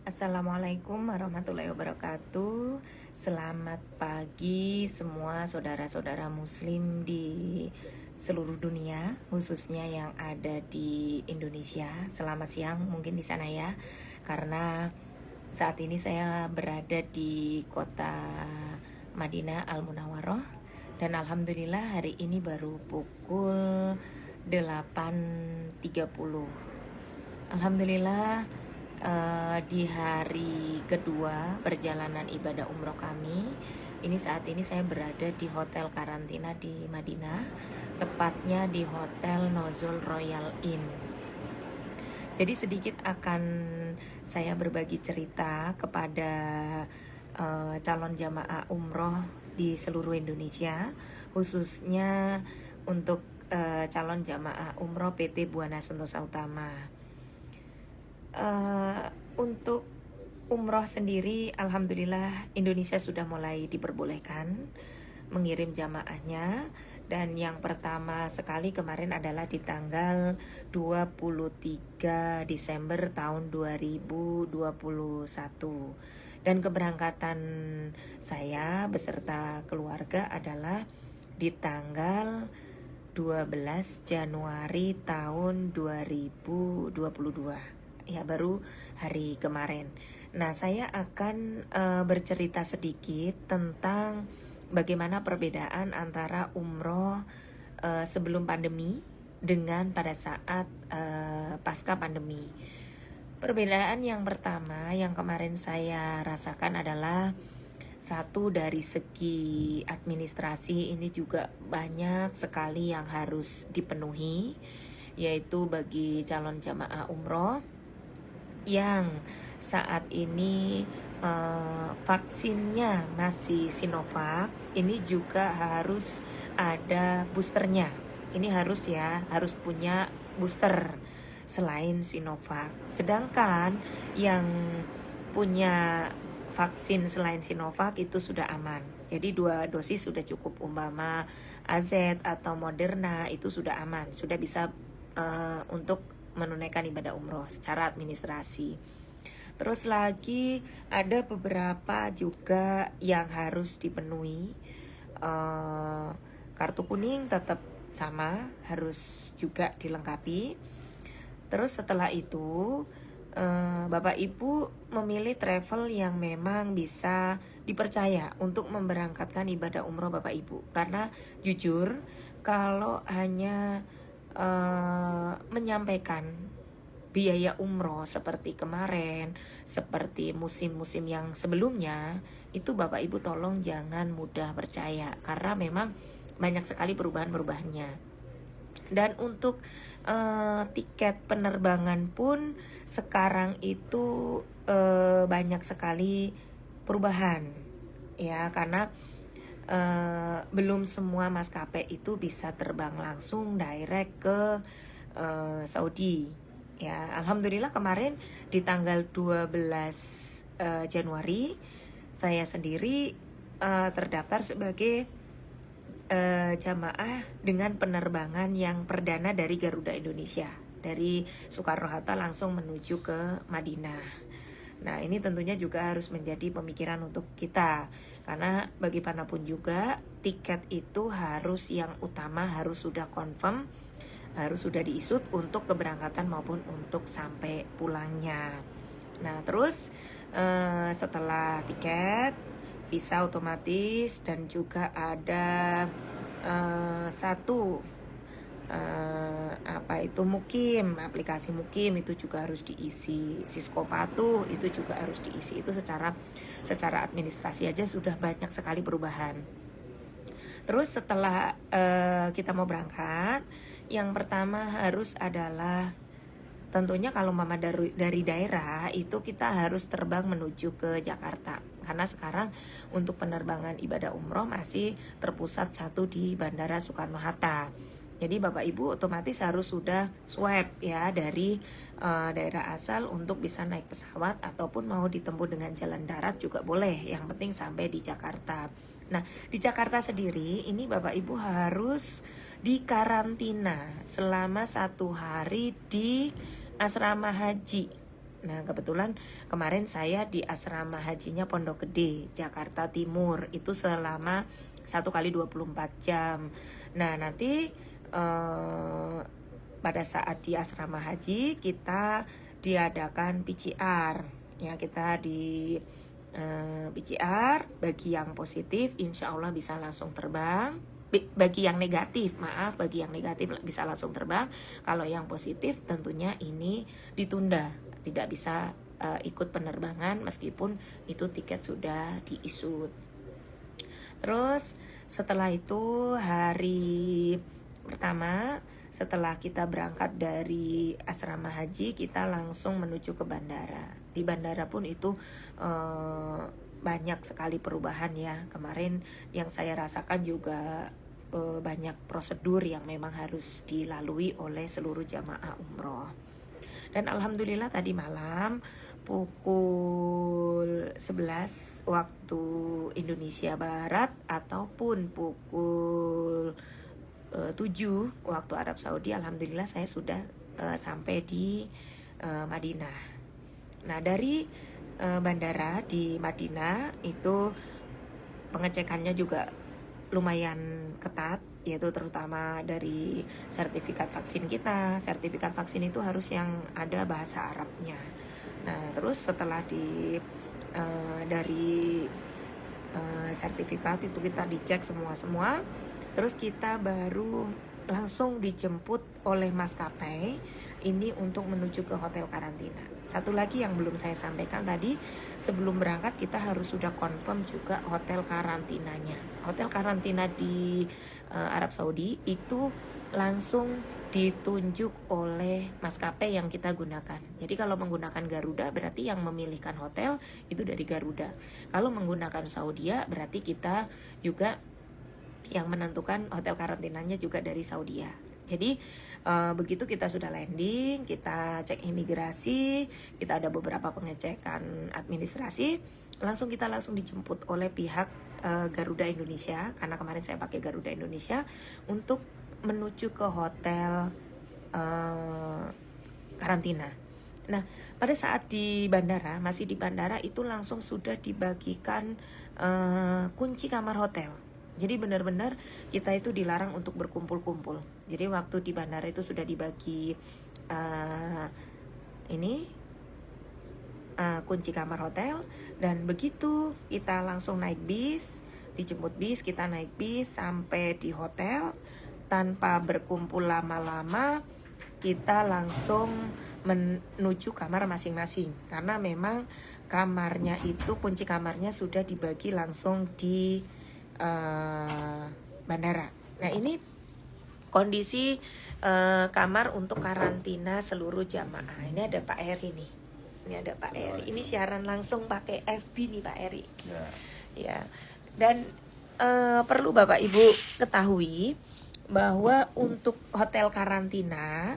Assalamualaikum warahmatullahi wabarakatuh. Selamat pagi semua saudara-saudara muslim di seluruh dunia, khususnya yang ada di Indonesia. Selamat siang mungkin di sana ya. Karena saat ini saya berada di kota Madinah Al-Munawwaroh dan alhamdulillah hari ini baru pukul 8.30. Alhamdulillah di hari kedua perjalanan ibadah umroh kami. Saat ini saya berada di hotel karantina di Madinah, tepatnya di Hotel Nozul Royal Inn. Jadi sedikit akan saya berbagi cerita kepada calon jamaah umroh di seluruh Indonesia, khususnya untuk calon jamaah umroh PT Buana Sentosa Utama. Untuk umroh sendiri, alhamdulillah Indonesia sudah mulai diperbolehkan mengirim jamaahnya. Dan yang pertama sekali kemarin adalah di tanggal 23 Desember tahun 2021. Dan keberangkatan saya beserta keluarga adalah di tanggal 12 Januari tahun 2022. Ya, baru hari kemarin. Nah, saya akan bercerita sedikit tentang bagaimana perbedaan antara umroh sebelum pandemi dengan pada saat pasca pandemi. Perbedaan yang pertama yang kemarin saya rasakan adalah satu, dari segi administrasi ini juga banyak sekali yang harus dipenuhi, yaitu bagi calon jamaah umroh yang saat ini vaksinnya masih Sinovac, ini juga harus ada boosternya. Ini harus punya booster selain Sinovac. Sedangkan yang punya vaksin selain Sinovac itu sudah aman. Jadi 2 dosis sudah cukup, umpama AZ atau Moderna itu sudah aman, sudah bisa untuk menunaikan ibadah umroh secara administrasi. Terus lagi ada beberapa juga yang harus dipenuhi. Kartu kuning tetap sama, harus juga dilengkapi. Terus setelah itu Bapak Ibu memilih travel yang memang bisa dipercaya untuk memberangkatkan ibadah umroh Bapak Ibu. Karena jujur kalau hanya menyampaikan biaya umroh seperti kemarin, seperti musim-musim yang sebelumnya, itu Bapak Ibu tolong jangan mudah percaya, karena memang banyak sekali perubahan-perubahannya. Dan untuk tiket penerbangan pun sekarang itu banyak sekali perubahan, ya, karena belum semua maskapai itu bisa terbang langsung direct ke Saudi. Ya, alhamdulillah kemarin di tanggal 12 Januari saya sendiri terdaftar sebagai jamaah dengan penerbangan yang perdana dari Garuda Indonesia, dari Soekarno-Hatta langsung menuju ke Madinah. Nah, ini tentunya juga harus menjadi pemikiran untuk kita, karena bagaimanapun juga tiket itu harus, yang utama harus sudah confirm, harus sudah diisut untuk keberangkatan maupun untuk sampai pulangnya. Nah, terus setelah tiket, visa otomatis, dan juga ada satu Mukim, aplikasi Mukim itu juga harus diisi. Sisko Patuh itu juga harus diisi. Itu secara administrasi aja sudah banyak sekali perubahan. Terus setelah kita mau berangkat, yang pertama harus adalah tentunya kalau mama dari daerah itu kita harus terbang menuju ke Jakarta. Karena sekarang untuk penerbangan ibadah umroh masih terpusat satu di Bandara Soekarno-Hatta. Jadi Bapak Ibu otomatis harus sudah swab ya dari daerah asal untuk bisa naik pesawat, ataupun mau ditempuh dengan jalan darat juga boleh. Yang penting sampai di Jakarta. Nah, di Jakarta sendiri ini Bapak Ibu harus dikarantina selama 1 hari di asrama haji Nah kebetulan kemarin saya di asrama hajinya Pondok Gede, Jakarta Timur, itu selama 1 kali 24 jam. Nah nanti pada saat di asrama haji kita diadakan PCR, ya kita di PCR. Bagi yang positif insya Allah bisa langsung terbang, bagi yang negatif bisa langsung terbang. Kalau yang positif tentunya ini ditunda, tidak bisa ikut penerbangan meskipun itu tiket sudah diisut. Terus setelah itu hari pertama setelah kita berangkat dari asrama haji, kita langsung menuju ke bandara. Di bandara pun itu banyak sekali perubahan ya. Kemarin yang saya rasakan juga banyak prosedur yang memang harus dilalui oleh seluruh jamaah umroh. Dan alhamdulillah tadi malam pukul 11 waktu Indonesia Barat ataupun pukul 7 waktu Arab Saudi, alhamdulillah saya sudah sampai di Madinah. Nah dari bandara di Madinah itu pengecekannya juga lumayan ketat, yaitu terutama dari sertifikat vaksin kita. Sertifikat vaksin itu harus yang ada bahasa Arabnya. Nah terus setelah dari sertifikat itu kita dicek semua, terus kita baru langsung dijemput oleh maskapai ini untuk menuju ke hotel karantina. Satu lagi yang belum saya sampaikan tadi, sebelum berangkat kita harus sudah confirm juga hotel karantinanya. Hotel karantina di Arab Saudi itu langsung ditunjuk oleh maskapai yang kita gunakan. Jadi kalau menggunakan Garuda berarti yang memilihkan hotel itu dari Garuda. Kalau menggunakan Saudia berarti kita juga yang menentukan hotel karantinanya juga dari Saudia. Jadi begitu kita sudah landing, kita cek imigrasi, kita ada beberapa pengecekan administrasi, kita langsung dijemput oleh pihak Garuda Indonesia, karena kemarin saya pakai Garuda Indonesia, untuk menuju ke hotel karantina. Nah pada saat masih di bandara itu langsung sudah dibagikan kunci kamar hotel. Jadi benar-benar kita itu dilarang untuk berkumpul-kumpul. Jadi waktu di bandara itu sudah dibagi kunci kamar hotel. Dan begitu kita langsung naik bis, dijemput bis, kita naik bis sampai di hotel. Tanpa berkumpul lama-lama, kita langsung menuju kamar masing-masing. Karena memang kamarnya itu, kunci kamarnya sudah dibagi langsung di bandara. Nah ini kondisi kamar untuk karantina seluruh jamaah. Ini ada Pak Eri nih. Ini ada Pak Eri. Ini siaran langsung pakai FB nih Pak Eri. Ya. Dan perlu Bapak Ibu ketahui bahwa untuk hotel karantina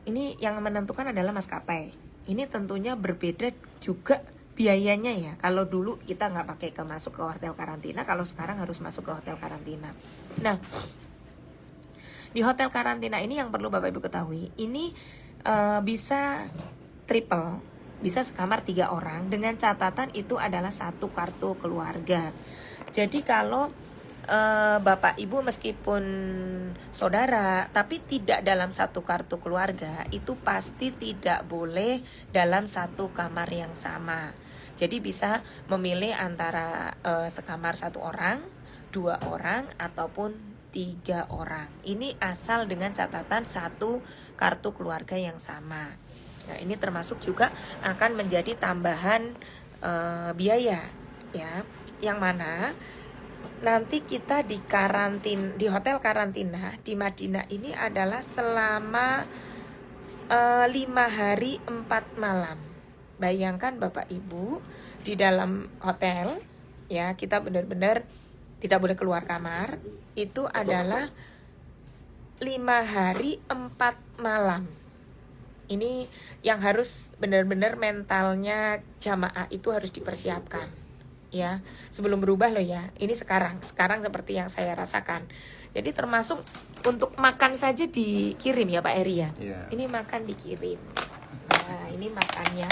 ini yang menentukan adalah maskapai. Ini tentunya berbeda juga biayanya ya. Kalau dulu kita nggak pakai masuk ke hotel karantina, kalau sekarang harus masuk ke hotel karantina. Nah, di hotel karantina ini yang perlu Bapak Ibu ketahui, ini bisa triple, bisa sekamar 3 orang dengan catatan itu adalah 1 kartu keluarga. Jadi kalau Bapak Ibu meskipun saudara tapi tidak dalam 1 kartu keluarga, itu pasti tidak boleh dalam 1 kamar yang sama. Jadi bisa memilih antara sekamar 1 orang, 2 orang, ataupun 3 orang. Ini asal dengan catatan 1 kartu keluarga yang sama. Nah ini termasuk juga akan menjadi tambahan biaya ya, yang mana nanti kita di hotel karantina di Madinah ini adalah selama 5 hari 4 malam. Bayangkan Bapak Ibu di dalam hotel ya, kita benar-benar tidak boleh keluar kamar. Itu adalah 5 hari 4 malam. Ini yang harus benar-benar mentalnya jamaah itu harus dipersiapkan ya, sebelum berubah loh ya. Ini sekarang seperti yang saya rasakan. Jadi termasuk untuk makan saja dikirim ya Pak Eri ya. Ini makan dikirim. Ya. Nah, ini makannya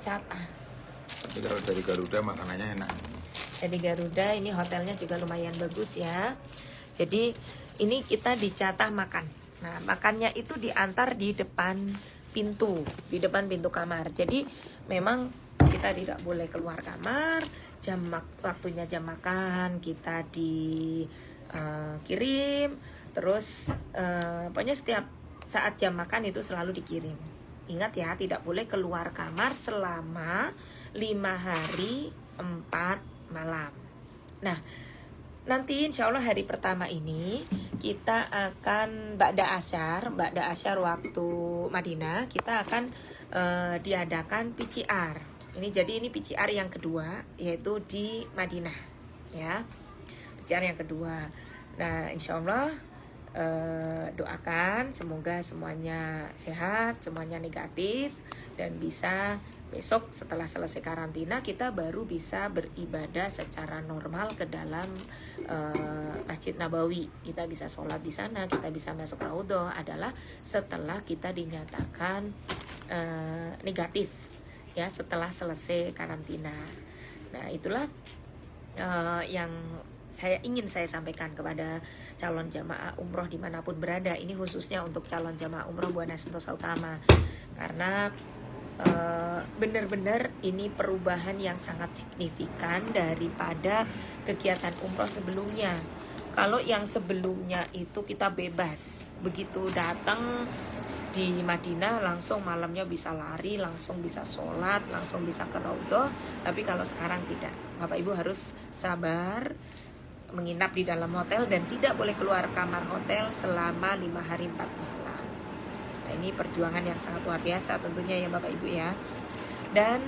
catah. Tapi kalau dari Garuda makanannya enak. Dari Garuda ini hotelnya juga lumayan bagus ya. Jadi ini kita dicatah makan. Nah, makannya itu diantar di depan pintu kamar. Jadi memang kita tidak boleh keluar kamar. Waktunya jam makan kita dikirim. Terus pokoknya setiap saat jam makan itu selalu dikirim. Ingat ya, tidak boleh keluar kamar selama 5 hari 4 malam. Nah, nanti insya Allah hari pertama ini kita akan Ba'da Asyar waktu Madinah, kita akan diadakan PCR. Jadi ini PCR yang kedua, yaitu di Madinah ya. PCR yang kedua. Nah, insya Allah doakan semoga semuanya sehat, semuanya negatif, dan bisa besok setelah selesai karantina kita baru bisa beribadah secara normal ke dalam Masjid Nabawi. Kita bisa sholat di sana, kita bisa masuk raudhah adalah setelah kita dinyatakan negatif ya, setelah selesai karantina. Nah, itulah yang ingin saya sampaikan kepada calon jamaah umroh dimanapun berada. Ini khususnya untuk calon jamaah umroh Buana Sentosa Utama, karena benar-benar ini perubahan yang sangat signifikan daripada kegiatan umroh sebelumnya. Kalau yang sebelumnya itu kita bebas, begitu datang di Madinah langsung malamnya bisa lari, langsung bisa sholat, langsung bisa ke raudhah. Tapi kalau sekarang tidak, Bapak Ibu harus sabar menginap di dalam hotel dan tidak boleh keluar kamar hotel selama 5 hari 4 malam. Nah, ini perjuangan yang sangat luar biasa tentunya ya Bapak Ibu ya. Dan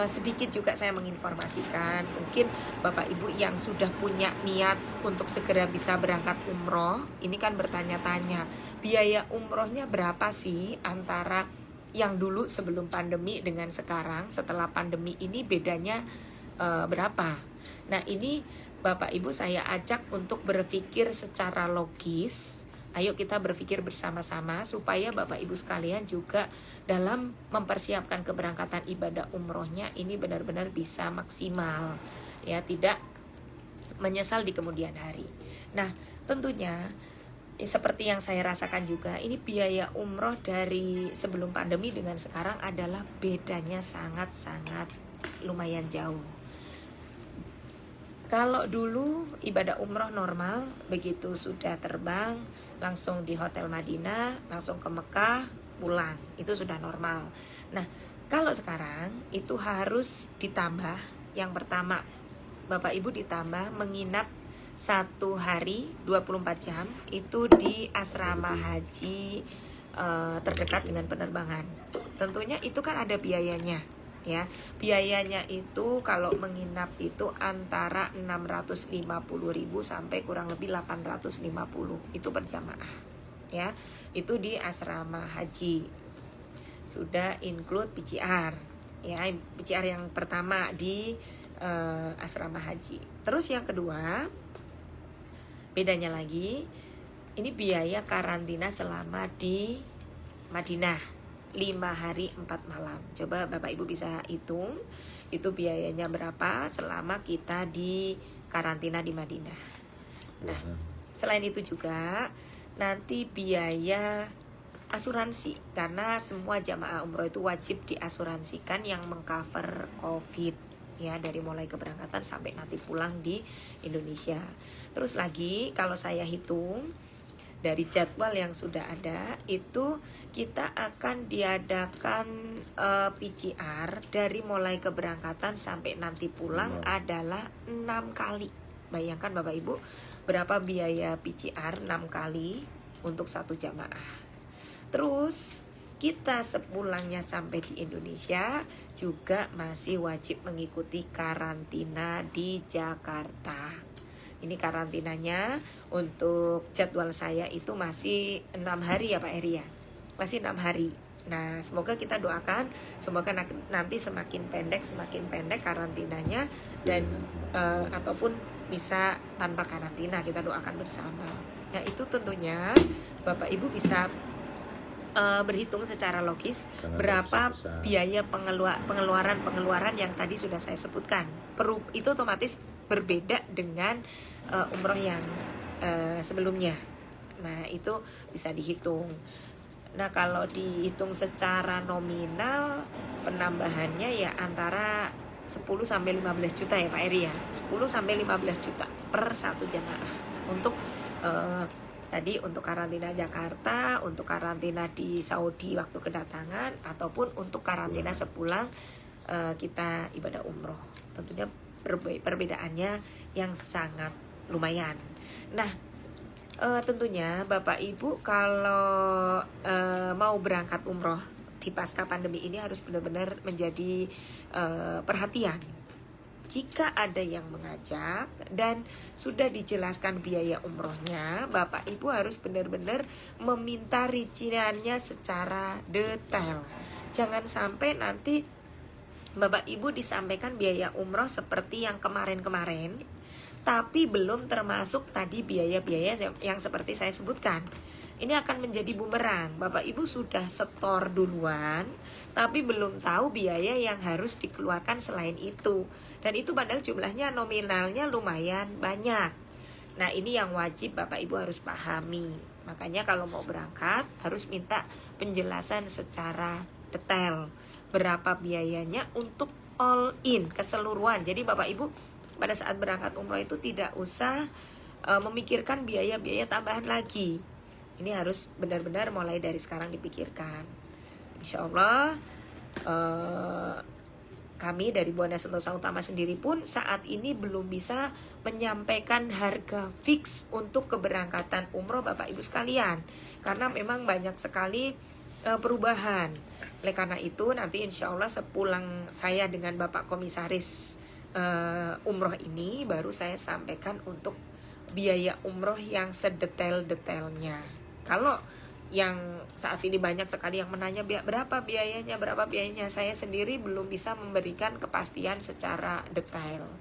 sedikit juga saya menginformasikan, mungkin Bapak Ibu yang sudah punya niat untuk segera bisa berangkat umroh, ini kan bertanya-tanya, biaya umrohnya berapa sih antara yang dulu sebelum pandemi dengan sekarang setelah pandemi ini, bedanya berapa? Nah, ini Bapak Ibu saya ajak untuk berpikir secara logis. Ayo kita berpikir bersama-sama supaya Bapak Ibu sekalian juga dalam mempersiapkan keberangkatan ibadah umrohnya ini benar-benar bisa maksimal ya, tidak menyesal di kemudian hari. Nah, tentunya seperti yang saya rasakan juga, ini biaya umroh dari sebelum pandemi dengan sekarang adalah bedanya sangat-sangat lumayan jauh. Kalau dulu ibadah umroh normal, begitu sudah terbang langsung di hotel Madinah, langsung ke Mekah, pulang, itu sudah normal. Nah, kalau sekarang itu harus ditambah. Yang pertama, Bapak Ibu ditambah menginap 1 hari 24 jam itu di asrama haji terdekat dengan penerbangan. Tentunya itu kan ada biayanya ya. Biayanya itu kalau menginap itu antara 650.000 sampai kurang lebih 850 itu berjamaah ya. Itu di asrama haji. Sudah include PCR ya. PCR yang pertama di asrama haji. Terus yang kedua, bedanya lagi, ini biaya karantina selama di Madinah 5 hari 4 malam. Coba Bapak Ibu bisa hitung itu biayanya berapa selama kita di karantina di Madinah. Nah, selain itu juga nanti biaya asuransi, karena semua jamaah umroh itu wajib diasuransikan yang mengcover COVID ya, dari mulai keberangkatan sampai nanti pulang di Indonesia. Terus lagi kalau saya hitung dari jadwal yang sudah ada itu kita akan diadakan PCR dari mulai keberangkatan sampai nanti pulang adalah 6 kali. Bayangkan Bapak Ibu berapa biaya PCR 6 kali untuk satu jamaah. Terus kita sepulangnya sampai di Indonesia juga masih wajib mengikuti karantina di Jakarta. Ini karantinanya untuk jadwal saya itu masih 6 hari ya Pak Eri ya. Masih 6 hari. Nah, semoga kita doakan semoga nanti semakin pendek karantinanya, dan ataupun bisa tanpa karantina, kita doakan bersama. Nah, itu tentunya Bapak Ibu bisa berhitung secara logis Jangan berapa tergesa-gesa. biaya pengeluaran yang tadi sudah saya sebutkan. Itu otomatis berbeda dengan umroh yang sebelumnya. Nah, itu bisa dihitung. Nah, kalau dihitung secara nominal penambahannya ya antara 10 sampai 15 juta ya Pak Eri ya. 10 sampai 15 juta per satu jamaah untuk tadi untuk karantina Jakarta, untuk karantina di Saudi waktu kedatangan, ataupun untuk karantina sepulang kita ibadah umroh. Tentunya perbedaannya yang sangat lumayan. Nah, tentunya Bapak Ibu kalau mau berangkat umroh di pasca pandemi ini harus benar-benar menjadi perhatian. Jika ada yang mengajak dan sudah dijelaskan biaya umrohnya, Bapak Ibu harus benar-benar meminta rinciannya secara detail. Jangan sampai nanti Bapak Ibu disampaikan biaya umroh seperti yang kemarin-kemarin, tapi belum termasuk tadi biaya-biaya yang seperti saya sebutkan. Ini akan menjadi bumerang. Bapak Ibu sudah setor duluan, tapi belum tahu biaya yang harus dikeluarkan selain itu. Dan itu padahal jumlahnya nominalnya lumayan banyak. Nah, ini yang wajib Bapak Ibu harus pahami. Makanya kalau mau berangkat harus minta penjelasan secara detail. Berapa biayanya untuk all in, keseluruhan. Jadi Bapak Ibu pada saat berangkat umroh itu tidak usah memikirkan biaya-biaya tambahan lagi. Ini harus benar-benar mulai dari sekarang dipikirkan. Insya Allah kami dari Buana Sentosa Utama sendiri pun saat ini belum bisa menyampaikan harga fix untuk keberangkatan umroh Bapak Ibu sekalian. Karena memang banyak sekali perubahan. Oleh karena itu nanti insya Allah sepulang saya dengan Bapak Komisaris umroh ini baru saya sampaikan untuk biaya umroh yang sedetail-detailnya. Kalau yang saat ini banyak sekali yang menanya berapa biayanya, saya sendiri belum bisa memberikan kepastian secara detail.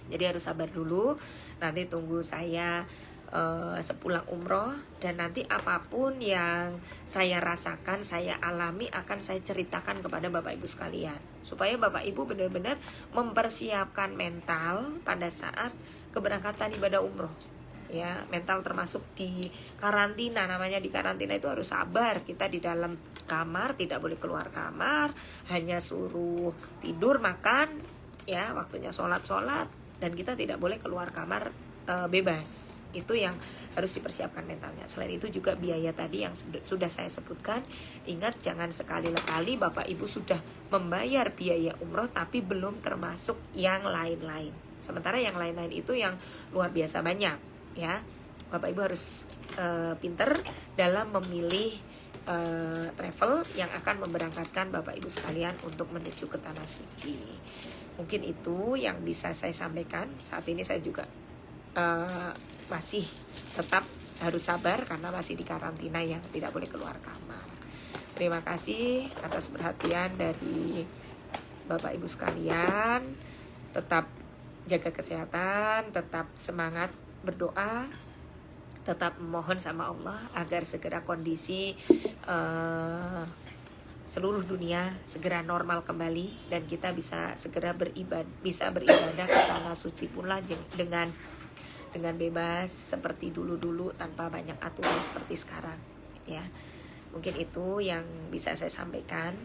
Jadi harus sabar dulu, nanti tunggu saya sepulang umroh, dan nanti apapun yang saya rasakan, saya alami akan saya ceritakan kepada Bapak Ibu sekalian, supaya Bapak Ibu benar-benar mempersiapkan mental pada saat keberangkatan ibadah umroh. Ya, mental termasuk di karantina. Namanya di karantina itu harus sabar. Kita di dalam kamar, tidak boleh keluar kamar, hanya suruh tidur, makan, ya, waktunya sholat, dan kita tidak boleh keluar kamar bebas. Itu yang harus dipersiapkan mentalnya. Selain itu juga biaya tadi yang sudah saya sebutkan. Ingat, jangan sekali-kali Bapak Ibu sudah membayar biaya umroh tapi belum termasuk yang lain-lain. Sementara yang lain-lain itu yang luar biasa banyak. Ya, Bapak Ibu harus pinter dalam memilih travel yang akan memberangkatkan Bapak Ibu sekalian untuk menuju ke Tanah Suci. Mungkin itu yang bisa saya sampaikan. Saat ini saya juga masih tetap harus sabar karena masih di karantina ya, tidak boleh keluar kamar. Terima kasih atas perhatian dari Bapak Ibu sekalian. Tetap jaga kesehatan, tetap semangat berdoa, tetap memohon sama Allah agar segera kondisi seluruh dunia segera normal kembali dan kita bisa segera beribadah ke Tanah Suci pula dengan bebas seperti dulu-dulu tanpa banyak aturan seperti sekarang, ya. Mungkin itu yang bisa saya sampaikan.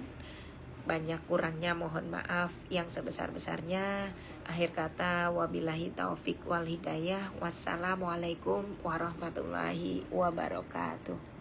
Banyak kurangnya mohon maaf yang sebesar-besarnya. Akhir kata, wabillahi taufik wal hidayah. Wassalamualaikum warahmatullahi wabarakatuh.